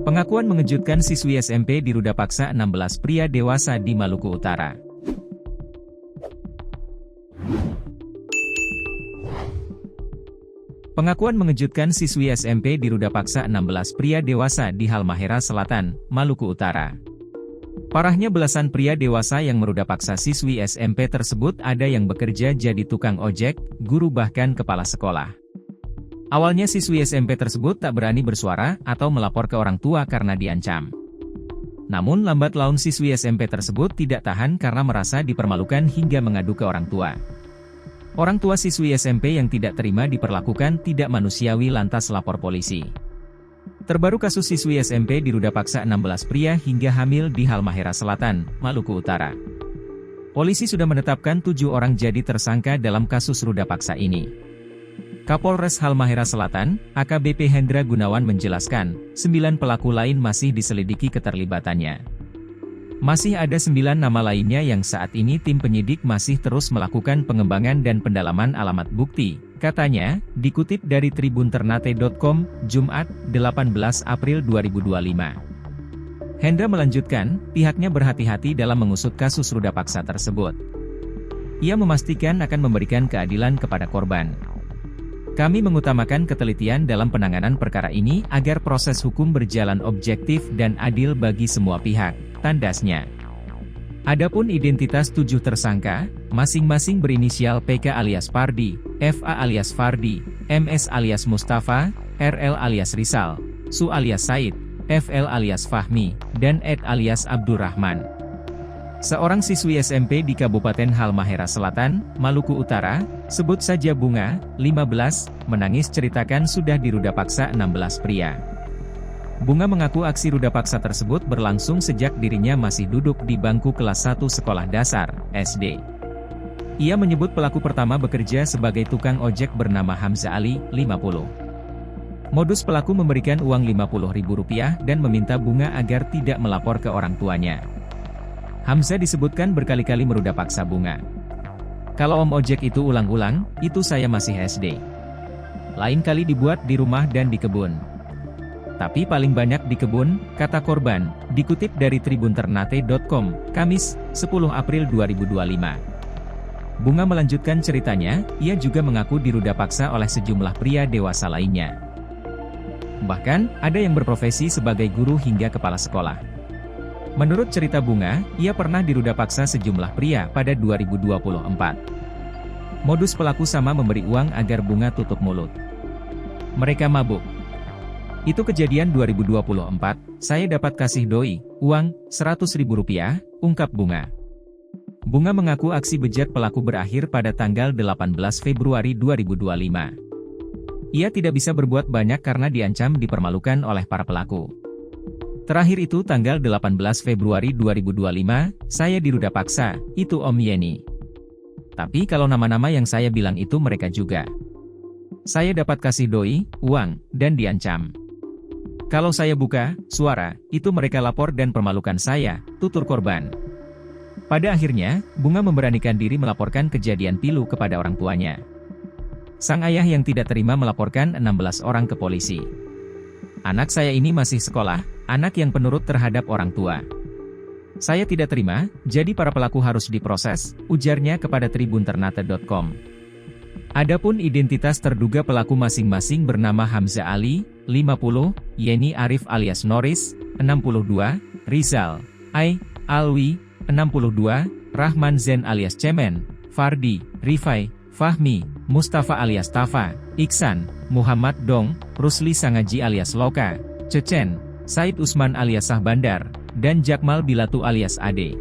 Pengakuan mengejutkan siswi SMP diruda paksa 16 pria dewasa di Maluku Utara. Pengakuan mengejutkan siswi SMP diruda paksa 16 pria dewasa di Halmahera Selatan, Maluku Utara. Parahnya belasan pria dewasa yang meruda paksa siswi SMP tersebut ada yang bekerja jadi tukang ojek, guru bahkan kepala sekolah. Awalnya siswi SMP tersebut tak berani bersuara atau melapor ke orang tua karena diancam. Namun lambat laun siswi SMP tersebut tidak tahan karena merasa dipermalukan hingga mengadu ke orang tua. Orang tua siswi SMP yang tidak terima diperlakukan tidak manusiawi lantas lapor polisi. Terbaru kasus siswi SMP diruda paksa 16 pria hingga hamil di Halmahera Selatan, Maluku Utara. Polisi sudah menetapkan 7 orang jadi tersangka dalam kasus ruda paksa ini. Kapolres Halmahera Selatan, AKBP Hendra Gunawan menjelaskan, 9 pelaku lain masih diselidiki keterlibatannya. Masih ada 9 nama lainnya yang saat ini tim penyidik masih terus melakukan pengembangan dan pendalaman alamat bukti, katanya, dikutip dari tribunternate.com, Jumat, 18 April 2025. Hendra melanjutkan, pihaknya berhati-hati dalam mengusut kasus ruda paksa tersebut. Ia memastikan akan memberikan keadilan kepada korban. Kami mengutamakan ketelitian dalam penanganan perkara ini agar proses hukum berjalan objektif dan adil bagi semua pihak, tandasnya. Adapun identitas 7 tersangka, masing-masing berinisial PK alias Pardi, FA alias Fardi, MS alias Mustafa, RL alias Rizal, Su alias Said, FL alias Fahmi, dan Ed alias Abdurrahman. Seorang siswi SMP di Kabupaten Halmahera Selatan, Maluku Utara, sebut saja Bunga, 15, menangis ceritakan sudah diruda paksa 16 pria. Bunga mengaku aksi ruda paksa tersebut berlangsung sejak dirinya masih duduk di bangku kelas 1 sekolah dasar, SD. Ia menyebut pelaku pertama bekerja sebagai tukang ojek bernama Hamzah Ali, 50. Modus pelaku memberikan uang Rp50.000 dan meminta Bunga agar tidak melapor ke orang tuanya. Hamzah disebutkan berkali-kali meruda paksa Bunga. Kalau om ojek itu ulang-ulang, itu saya masih SD. Lain kali dibuat di rumah dan di kebun. Tapi paling banyak di kebun, kata korban, dikutip dari tribunternate.com, Kamis, 10 April 2025. Bunga melanjutkan ceritanya, ia juga mengaku diruda paksa oleh sejumlah pria dewasa lainnya. Bahkan, ada yang berprofesi sebagai guru hingga kepala sekolah. Menurut cerita Bunga, ia pernah diruda paksa sejumlah pria pada 2024. Modus pelaku sama memberi uang agar Bunga tutup mulut. Mereka mabuk. Itu kejadian 2024, saya dapat kasih doi, uang, Rp100.000, ungkap Bunga. Bunga mengaku aksi bejat pelaku berakhir pada tanggal 18 Februari 2025. Ia tidak bisa berbuat banyak karena diancam dipermalukan oleh para pelaku. Terakhir itu tanggal 18 Februari 2025, saya diruda paksa, itu Om Yeni. Tapi kalau nama-nama yang saya bilang itu mereka juga. Saya dapat kasih doi, uang, dan diancam. Kalau saya buka suara, itu mereka lapor dan permalukan saya, tutur korban. Pada akhirnya, Bunga memberanikan diri melaporkan kejadian pilu kepada orang tuanya. Sang ayah yang tidak terima melaporkan 16 orang ke polisi. Anak saya ini masih sekolah, anak yang penurut terhadap orang tua. Saya tidak terima, jadi para pelaku harus diproses, ujarnya kepada tribunternate.com. Adapun identitas terduga pelaku masing-masing bernama Hamzah Ali, 50, Yeni Arif alias Noris, 62, Rizal, Alwi, 62, Rahman Zen alias Cemen, Fardi, Rifai, Fahmi, Mustafa alias Tafa, Iksan, Muhammad Dong, Rusli Sangaji alias Loka, Cecen, Said Usman alias Sahbandar, dan Jakmal Bilatu alias Ade.